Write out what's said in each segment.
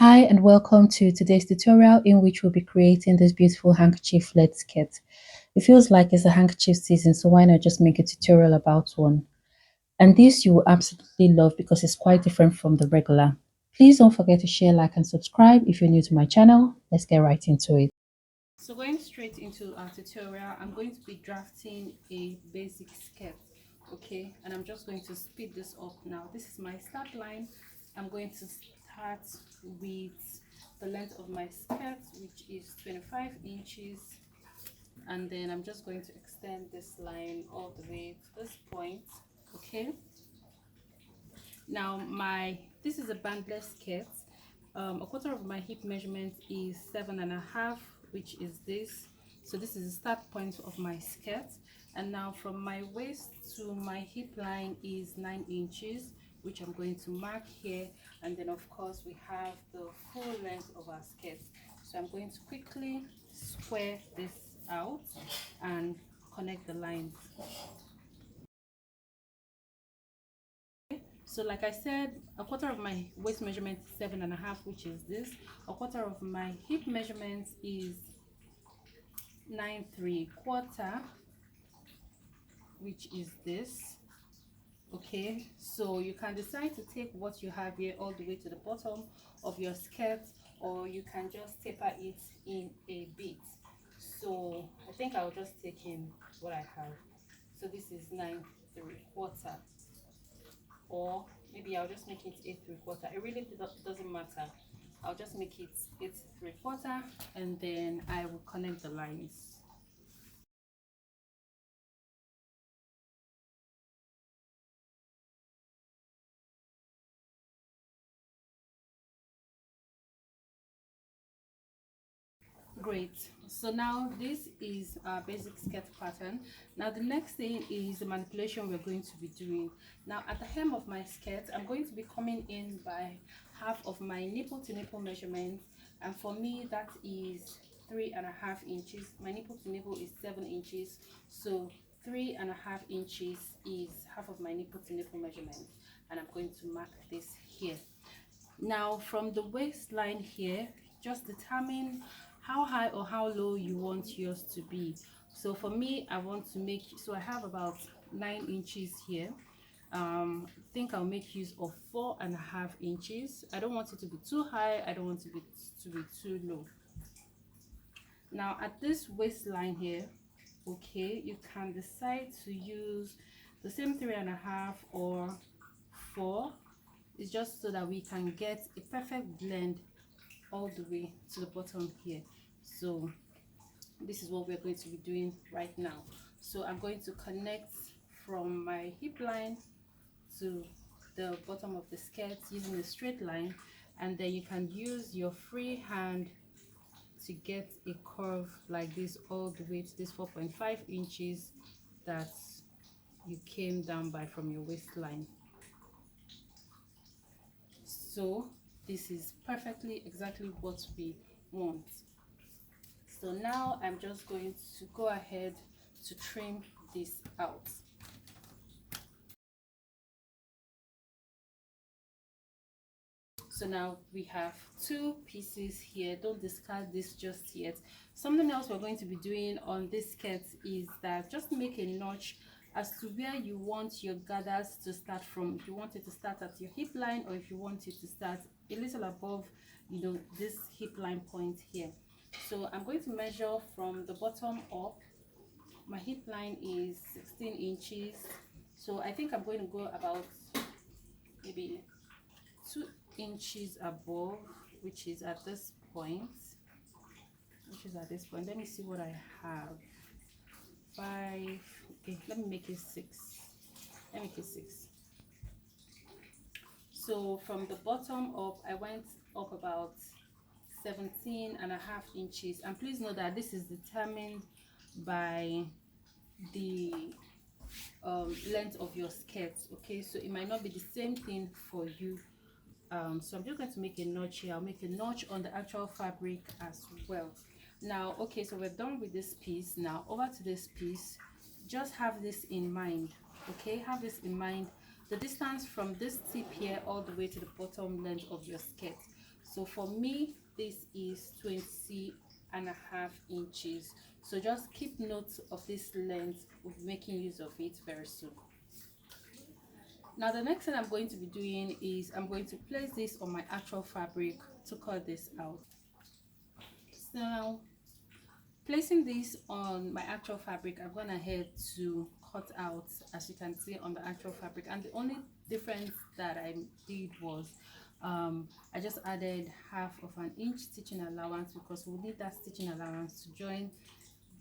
Hi and welcome to today's tutorial in which we'll be creating this beautiful handkerchief flared skirt. It feels like it's a handkerchief season, so why not just make a tutorial about one? And this you will absolutely love because it's quite different from the regular. Please don't forget to share, like and subscribe if you're new to my channel. Let's get right into it. So going straight into our tutorial, I'm going to be drafting a basic skirt, okay? And I'm just going to speed this up now. This is my start line. I'm going to start with the length of my skirt, which is 25 inches, and then I'm just going to extend this line all the way to this point, okay? Now this is a bandless skirt. A quarter of my hip measurement is 7.5, which is this. So this is the start point of my skirt, and now from my waist to my hip line is 9 inches, which I'm going to mark here. And then of course we have the full length of our skirt, so I'm going to quickly square this out and connect the lines. So like I said, a quarter of my waist measurement is 7.5, which is this. A quarter of my hip measurement is 9.75, which is this. Okay, so you can decide to take what you have here all the way to the bottom of your skirt, or you can just taper it in a bit. So I think I'll just take in what I have. So this is 9.75, or maybe I'll just make it 8.75. It really doesn't matter. I'll just make it 8.75, and then I will connect the lines. Great. So now this is our basic skirt pattern. Now the next thing is the manipulation we're going to be doing. Now at the hem of my skirt, I'm going to be coming in by half of my nipple to nipple measurement, and for me that is 3.5 inches. My nipple to nipple is 7 inches, so 3.5 inches is half of my nipple to nipple measurement, and I'm going to mark this here. Now from the waistline here, just determine how high or how low you want yours to be. So for me, I want to make, so I have about 9 inches here. I think I'll make use of 4.5 inches. I don't want it to be too high, I don't want it to be too low. Now at this waistline here, okay, you can decide to use the same 3.5 or 4. It's just so that we can get a perfect blend all the way to the bottom here. So this is what we're going to be doing right now. So I'm going to connect from my hip line to the bottom of the skirt using a straight line, and then you can use your free hand to get a curve like this all the way to this 4.5 inches that you came down by from your waistline. So this is perfectly exactly what we want. So now I'm just going to go ahead to trim this out. So now we have two pieces here. Don't discard this just yet. Something else we're going to be doing on this skirt is that just make a notch as to where you want your gathers to start from. If you want it to start at your hip line, or if you want it to start a little above, this hip line point here. So I'm going to measure from the bottom up. My hip line is 16 inches, so I think I'm going to go about maybe 2 inches above, which is at this point. Let me see what I have. 5. Okay, let me make it 6. Let me make it 6. So from the bottom up, I went up about 17.5 inches, and please know that this is determined by the length of your skirt. Okay, so it might not be the same thing for you. So I'm just going to make a notch here. I'll make a notch on the actual fabric as well. Now, okay, so we're done with this piece. Now over to this piece. Just have this in mind. Okay, have this in mind, the distance from this tip here all the way to the bottom length of your skirt. So for me, this is 20.5 inches. So just keep note of this length. We'll be making use of it very soon. Now the next thing I'm going to be doing is I'm going to place this on my actual fabric to cut this out. So now, placing this on my actual fabric, I've gone ahead to cut out, as you can see, on the actual fabric. And the only difference that I did was I just added half of an inch stitching allowance, because we'll need that stitching allowance to join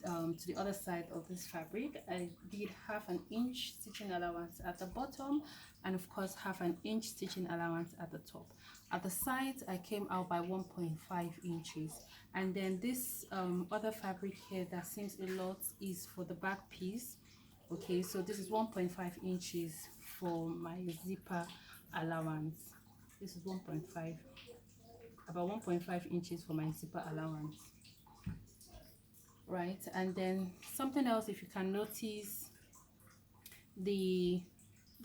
to the other side of this fabric. I did half an inch stitching allowance at the bottom, and of course half an inch stitching allowance at the top. At the sides, I came out by 1.5 inches. And then this other fabric here that seems a lot is for the back piece. Okay, so this is 1.5 inches for my zipper allowance. This is 1.5, about 1.5 inches for my zipper allowance, right? And then something else, if you can notice, the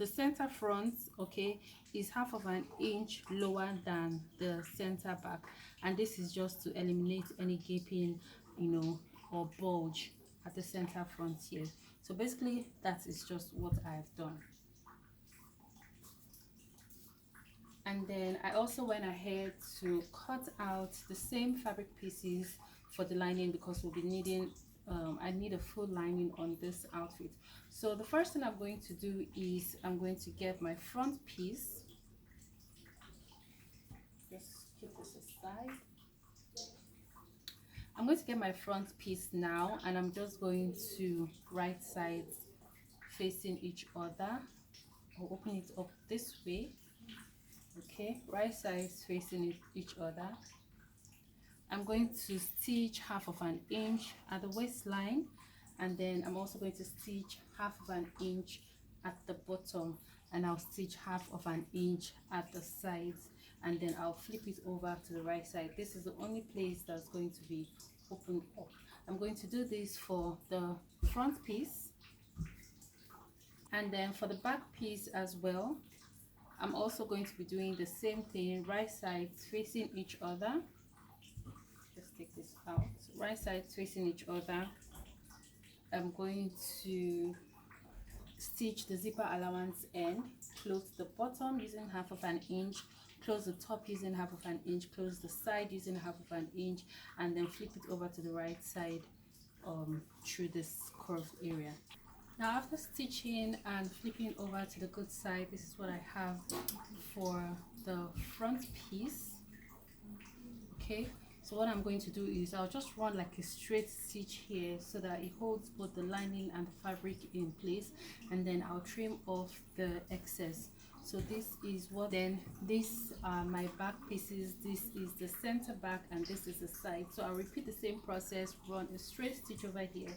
center front, okay, is half of an inch lower than the center back, and this is just to eliminate any gaping, you know, or bulge at the center front here. So basically that is just what I've done. And then I also went ahead to cut out the same fabric pieces for the lining, because we'll be needing I need a full lining on this outfit. So the first thing I'm going to do is I'm going to get my front piece. Just keep this aside. I'm going to get my front piece now, and I'm just going to right sides facing each other. I'll open it up this way. Okay, right sides facing each other. I'm going to stitch half of an inch at the waistline, and then I'm also going to stitch half of an inch at the bottom, and I'll stitch half of an inch at the sides, and then I'll flip it over to the right side. This is the only place that's going to be opened up. I'm going to do this for the front piece, and then for the back piece as well. I'm also going to be doing the same thing, right sides facing each other. Just take this out, right sides facing each other. I'm going to stitch the zipper allowance end, close the bottom using half of an inch, close the top using half of an inch, close the side using half of an inch, and then flip it over to the right side through this curved area. Now after stitching and flipping over to the good side, this is what I have for the front piece. Okay, so what I'm going to do is I'll just run like a straight stitch here so that it holds both the lining and the fabric in place, and then I'll trim off the excess. So this is what, then these are my back pieces. This is the center back and this is the side. So I'll repeat the same process, run a straight stitch over here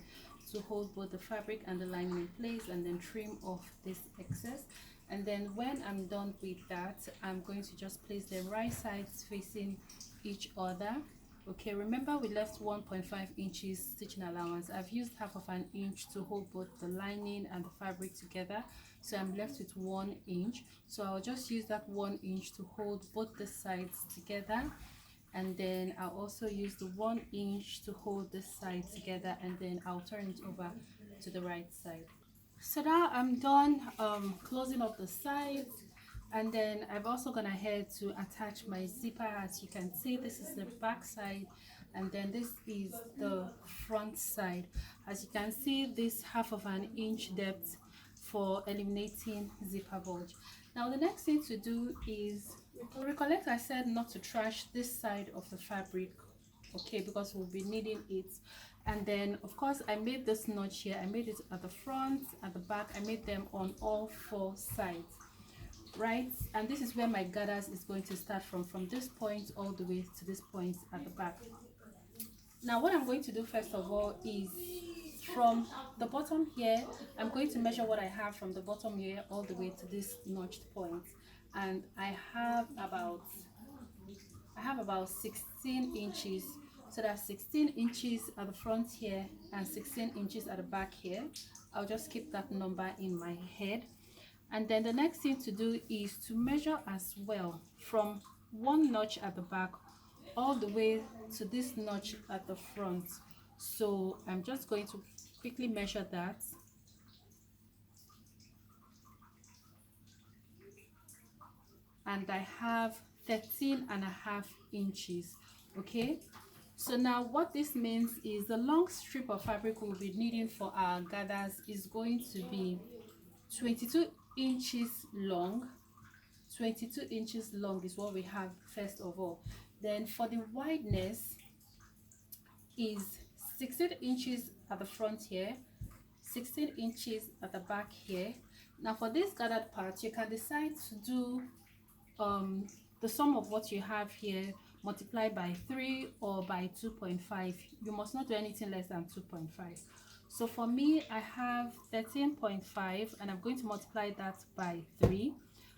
to hold both the fabric and the lining in place, and then trim off this excess. And then when I'm done with that, I'm going to just place them right sides facing each other. Okay, remember we left 1.5 inches stitching allowance. I've used half of an inch to hold both the lining and the fabric together, so I'm left with 1 inch. So I'll just use that 1 inch to hold both the sides together, and then I'll also use the 1 inch to hold this side together, and then I'll turn it over to the right side. So now I'm done closing up the sides, and then I've also gone ahead to attach my zipper. As you can see, this is the back side, and then this is the front side. As you can see, this half of an inch depth for eliminating zipper bulge. Now the next thing to do is, recollect I said not to trash this side of the fabric, okay, because we'll be needing it. And then of course I made this notch here. I made it at the front, at the back. I made them on all 4 sides, right? And this is where my gathers is going to start from this point all the way to this point at the back. Now what I'm going to do first of all is, from the bottom here, I'm going to measure what I have from the bottom here all the way to this notched point, and I have about 16 inches. So that's 16 inches at the front here and 16 inches at the back here. I'll just keep that number in my head. And then the next thing to do is to measure as well from one notch at the back all the way to this notch at the front. So I'm just going to quickly measure that, and I have 13.5 inches. Okay, so now what this means is the long strip of fabric we'll be needing for our gathers is going to be 22 inches long. 22 inches long is what we have first of all. Then for the wideness is 16 inches at the front here, 16 inches at the back here. Now for this gathered part, you can decide to do the sum of what you have here multiplied by 3 or by 2.5. You must not do anything less than 2.5. So for me, I have 13.5 and I'm going to multiply that by 3,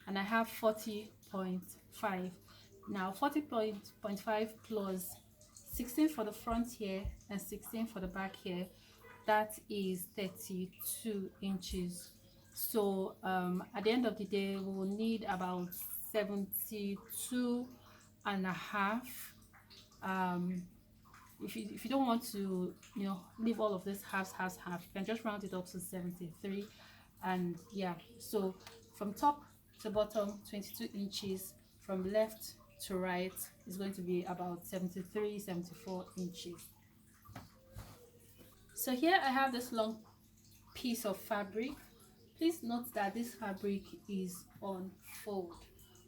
and I have 40.5. Now 40.5 plus 16 for the front here and 16 for the back here, that is 32 inches. So at the end of the day, we will need about 72 and a half. If you don't want to, you know, leave all of this half, you can just round it up to 73. And yeah, so from top to bottom 22 inches, from left to right is going to be about 74 inches. So here I have this long piece of fabric. Please note that this fabric is on fold.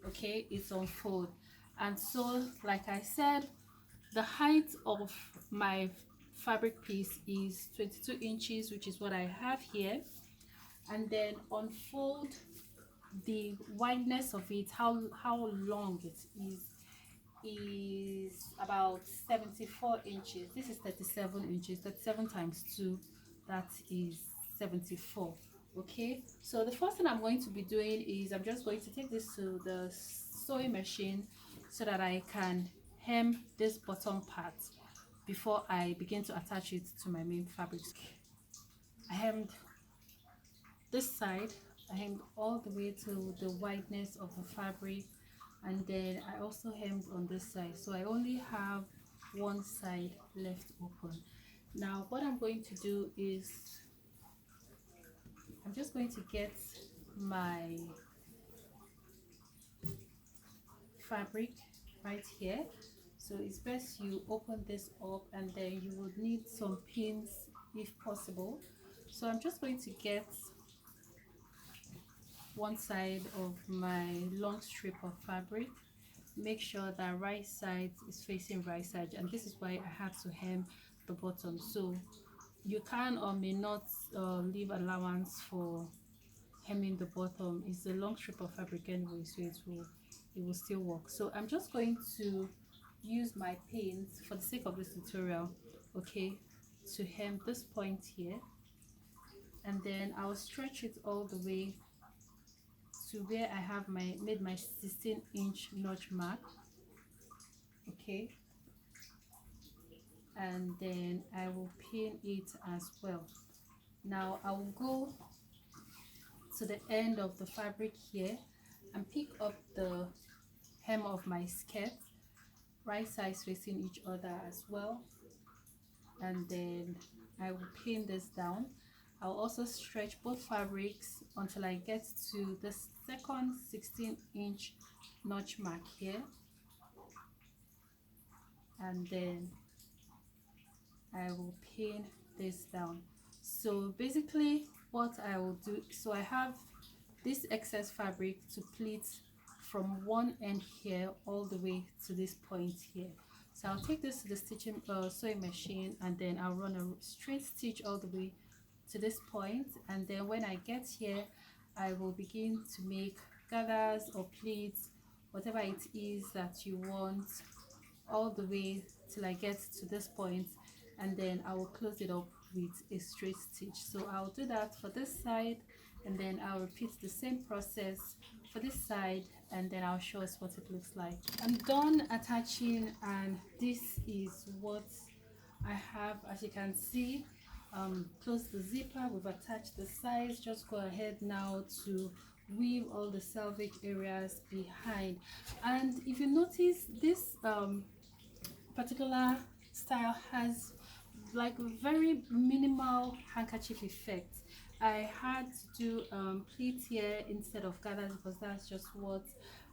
Okay, it's on fold. And so like I said, the height of my fabric piece is 22 inches, which is what I have here. And then on fold, the wideness of it, how long it is about 74 inches. This is 37 inches. 37 times 2, that is 74. Okay, so the first thing I'm going to be doing is I'm just going to take this to the sewing machine so that I can hem this bottom part before I begin to attach it to my main fabric. I hemmed this side, I hemmed all the way to the wideness of the fabric, and then I also hemmed on this side, so I only have one side left open. Now what I'm going to do is I'm just going to get my fabric right here. So it's best you open this up, and then you would need some pins if possible. So I'm just going to get one side of my long strip of fabric, make sure that right side is facing right side, and this is why I had to hem the bottom. So you can or may not leave allowance for hemming the bottom. It's a long strip of fabric anyway, so it will still work. So I'm just going to use my pins for the sake of this tutorial, okay, to hem this point here, and then I'll stretch it all the way to where I have made my 16-inch notch mark. Okay, and then I will pin it as well. Now I will go to the end of the fabric here and pick up the hem of my skirt, right sides facing each other as well, and then I will pin this down. I'll also stretch both fabrics until I get to the second 16-inch notch mark here, and then I will pin this down. So basically what I will do, so I have this excess fabric to pleat from one end here all the way to this point here. So I'll take this to the sewing machine, and then I'll run a straight stitch all the way to this point, and then when I get here I will begin to make gathers or pleats, whatever it is that you want, all the way till I get to this point, and then I will close it up with a straight stitch. So I'll do that for this side, and then I'll repeat the same process for this side, and then I'll show us what it looks like. I'm done attaching, and this is what I have. As you can see, close the zipper, we've attached the sides. Just go ahead now to weave all the selvage areas behind. And if you notice, this particular style has like very minimal handkerchief effect. I had to do pleats here instead of gathers because that's just what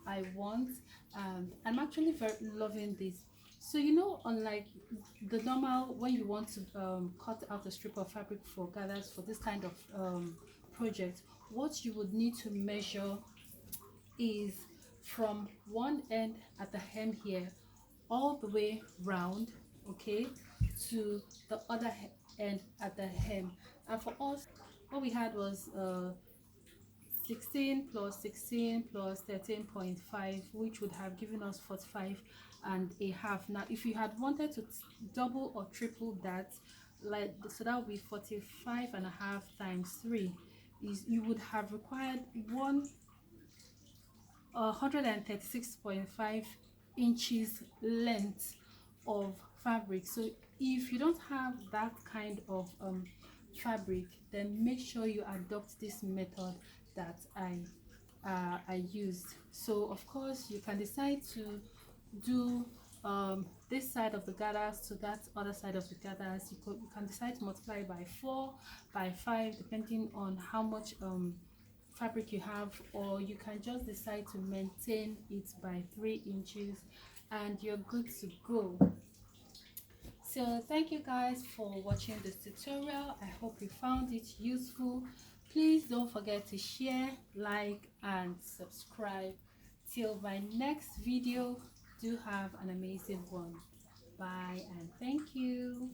I want. I'm actually very loving this. So you know, unlike the normal, when you want to cut out a strip of fabric for gathers for this kind of project, what you would need to measure is from one end at the hem here all the way round, okay, to the other end at the hem. And for us, what we had was 16 plus 16 plus 13.5, which would have given us 45 and a half. Now if you had wanted to double or triple that, like, so that would be 45 and a half times 3, is you would have required 136.5 inches length of fabric. So if you don't have that kind of fabric, then make sure you adopt this method that I used. So of course you can decide to do this side of the gathers to that other side of the gathers. You can decide to multiply by 4, by 5, depending on how much fabric you have, or you can just decide to maintain it by 3 inches and you're good to go. So thank you guys for watching this tutorial. I hope you found it useful. Please don't forget to share, like and subscribe. Till my next video, do have an amazing one. Bye and thank you.